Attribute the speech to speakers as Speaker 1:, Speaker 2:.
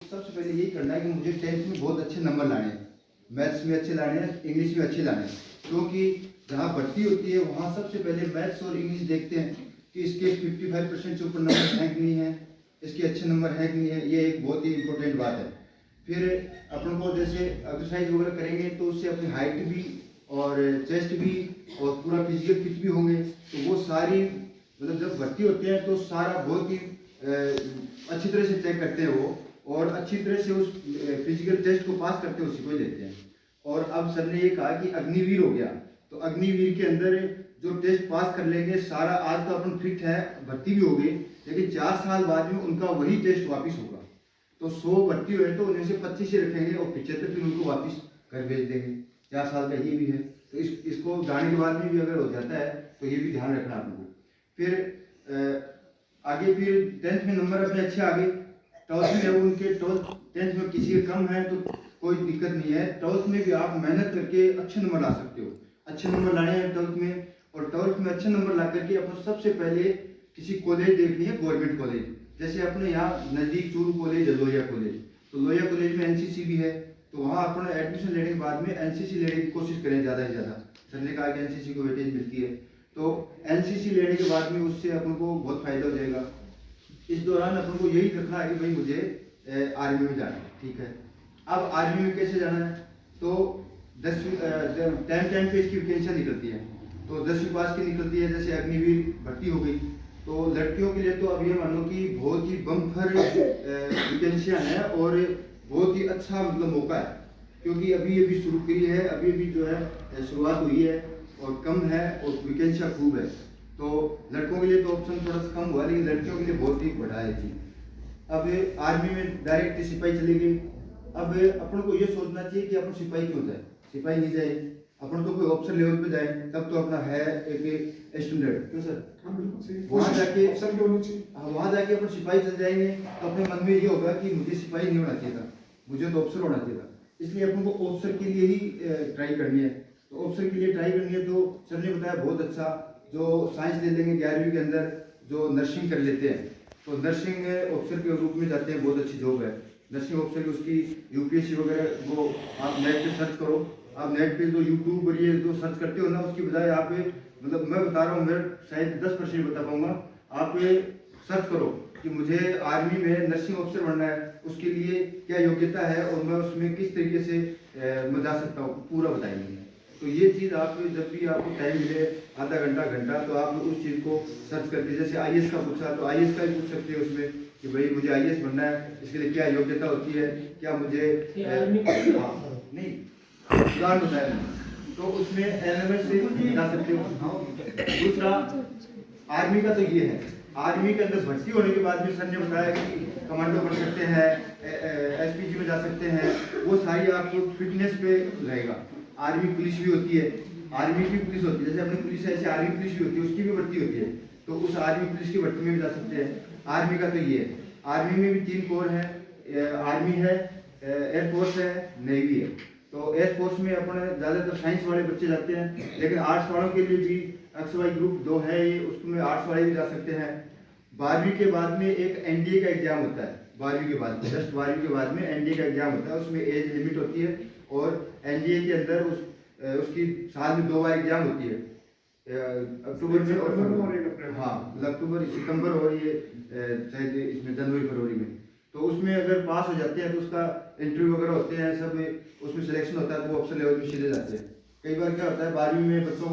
Speaker 1: सबसे पहले यही करना है कि मुझे 10th में बहुत अच्छे नंबर लाने हैं, मैथ्स में अच्छे लाने हैं, इंग्लिश में अच्छे लाने हैं। क्योंकि जहाँ भर्ती होती है वहाँ सबसे पहले मैथ्स और इंग्लिश देखते हैं कि इसके 55% से ऊपर नंबर हैं कि नहीं है, इसके अच्छे नंबर हैं कि नहीं है। ये एक बहुत ही इंपॉर्टेंट बात है। फिर अपन को जैसे एक्सरसाइज वगैरह करेंगे तो उससे अपनी हाइट भी और चेस्ट भी और पूरा फिजिकल फिट भी होंगे। तो वो सारी मतलब जब भर्ती होते हैं तो सारा बहुत ही अच्छी तरह से चेक करते हैं वो, और अच्छी तरह से उस फिजिकल टेस्ट को पास करते हैं, उसी को ही लेते हैं। और अब सर ने ये कहा कि अग्निवीर हो गया, तो अग्निवीर के अंदर जो टेस्ट पास कर लेंगे सारा, आज तो अपन फिट है, भर्ती भी हो गई, लेकिन 4 साल बाद में उनका वही टेस्ट वापस होगा। तो 100 भर्ती हुए तो उनमें से 25 ही रखेंगे और 75 फिर उनको वापस घर भेज देंगे। 4 साल का ये भी है। तो इसको जाने के बाद में भी अगर हो जाता है तो ये भी ध्यान रखना आपको। फिर आगे फिर 10th में नंबर अपने अच्छे आ गए, 12th में उनके 10th में किसी के कम है तो कोई दिक्कत नहीं है। 12th में भी आप मेहनत करके अच्छे नंबर ला सकते हो। अच्छे नंबर लाने हैं 12th में, और 12th में अच्छे नंबर ला करके अपन सबसे पहले किसी कॉलेज देखनी है, गवर्नमेंट कॉलेज। जैसे अपने यहाँ नज़दीक चूरू कॉलेज है, लोहिया कॉलेज, तो लोहिया कॉलेज में एनसीसी भी है, तो वहाँ अपन एडमिशन लेने के बाद में एनसीसी लेने की कोशिश करें ज़्यादा से ज़्यादा। सर ने कहा कि एनसीसी को वेटेज मिलती है, तो एनसीसी लेने के बाद में उससे अपन को बहुत फायदा हो जाएगा। इस दौरान अपन को यही रखना है कि भाई मुझे आर्मी में जाना है, ठीक है। अब आर्मी में कैसे जाना है, तो 10वीं टाइम पे इसकी वैकेंसियाँ निकलती है, तो 10वीं पास की निकलती है। जैसे अग्निवीर भर्ती हो गई, तो लड़कियों के लिए तो अब ये मानो कि बहुत ही बम्पर वैकेंसियाँ हैं और बहुत ही अच्छा मतलब मौका है, क्योंकि अभी अभी शुरू करी है, अभी अभी जो है शुरुआत हुई है और कम है और वैकेंसियाँ खूब है। तो लड़कों के लिए तो ऑप्शन थोड़ा सा कम हुआ, लेकिन लड़कियों के लिए बहुत ही बढ़ा है जी। अब आर्मी में डायरेक्ट सिपाही चले गए। अब अपन को ये सोचना चाहिए कि अपन सिपाही क्यों जाए, सिपाही नहीं जाए, अपन तो कोई ऑफिसर लेवल पे जाए, तब तो अपना है एक स्टैंडर्ड, क्यों सर? वहाँ जाके
Speaker 2: अफसर भी होनी चाहिए।
Speaker 1: वहाँ जाके अपन सिपाही चल जाएंगे तो अपने मन में ये होगा कि मुझे सिपाही नहीं होना चाहिए था, मुझे तो ऑफिसर होना चाहिए था। इसलिए अपन को ऑफिसर के लिए ही ट्राई करनी है। तो ऑफिसर के लिए ट्राई करनी है तो सर ने बताया बहुत अच्छा, जो साइंस ले लेंगे 11वीं के अंदर, जो नर्सिंग कर लेते हैं, तो नर्सिंग ऑफिसर के रूप में जाते हैं, बहुत अच्छी जॉब है नर्सिंग ऑफिसर की। उसकी यूपीएससी वगैरह वो आप नेट पे सर्च करो, आप नेट पे जो यूट्यूब और ये जो सर्च करते हो ना, उसकी बजाय आप मतलब मैं बता रहा हूँ, मैं शायद 10% बता पाऊंगा, आप सर्च करो कि मुझे आर्मी में नर्सिंग ऑफिसर बनना है, उसके लिए क्या योग्यता है और मैं उसमें किस तरीके से मैं जा सकता हूँ, पूरा बताएंगे। तो ये चीज़ आप जब भी आपको टाइम मिले, आधा घंटा घंटा, तो आप उस चीज़ को सर्च करके, जैसे आईएएस का पूछा तो आईएएस का भी पूछ सकते हो उसमें कि भाई मुझे आईएएस बनना है, इसके लिए क्या योग्यता होती है, क्या मुझे नहीं उदाहरण बताया, तो उसमें एलएमएस से जा सकते हो। दूसरा आर्मी का तो ये है, आर्मी के अंदर भर्ती होने के बाद भी सर ने बताया कि कमांडो बन सकते हैं, एसपीजी में जा सकते हैं, वो सारी आपको फिटनेस पे रहेगा। आर्मी पुलिस भी होती है, आर्मी की पुलिस होती है, जैसे अपनी पुलिस है ऐसे आर्मी पुलिस भी होती है, उसकी भी भर्ती होती है, तो उस आर्मी पुलिस की भर्ती में भी जा सकते हैं। आर्मी का तो ये है। आर्मी में भी 3 कोर है, आर्मी है, एयरफोर्स है, नेवी है। तो एयरफोर्स में अपन ज़्यादातर साइंस वाले बच्चे जाते हैं, लेकिन आर्ट्स वालों के लिए भी XY ग्रुप 2 है ये, उसमें आर्ट्स वाले भी जा सकते हैं। 12वीं के बाद में एक एनडीए का एग्जाम होता है, 12वीं के बाद में, जस्ट 12वीं के बाद में एनडीए का एग्जाम होता है, उसमें एज लिमिट होती है, और एनडीए के अंदर उसकी साल में 2 बार एग्जाम होती है, अक्टूबर में और फरवरी। हाँ, मतलब अक्टूबर सितंबर और ये शायद इसमें जनवरी फरवरी में। तो उसमें अगर पास हो जाते हैं तो उसका इंटरव्यू वगैरह होते हैं सब, उसमें सिलेक्शन होता है तो वो ऑप्शन लेवल में सीधे जाते हैं। कई बार क्या होता है 12वीं में बच्चों को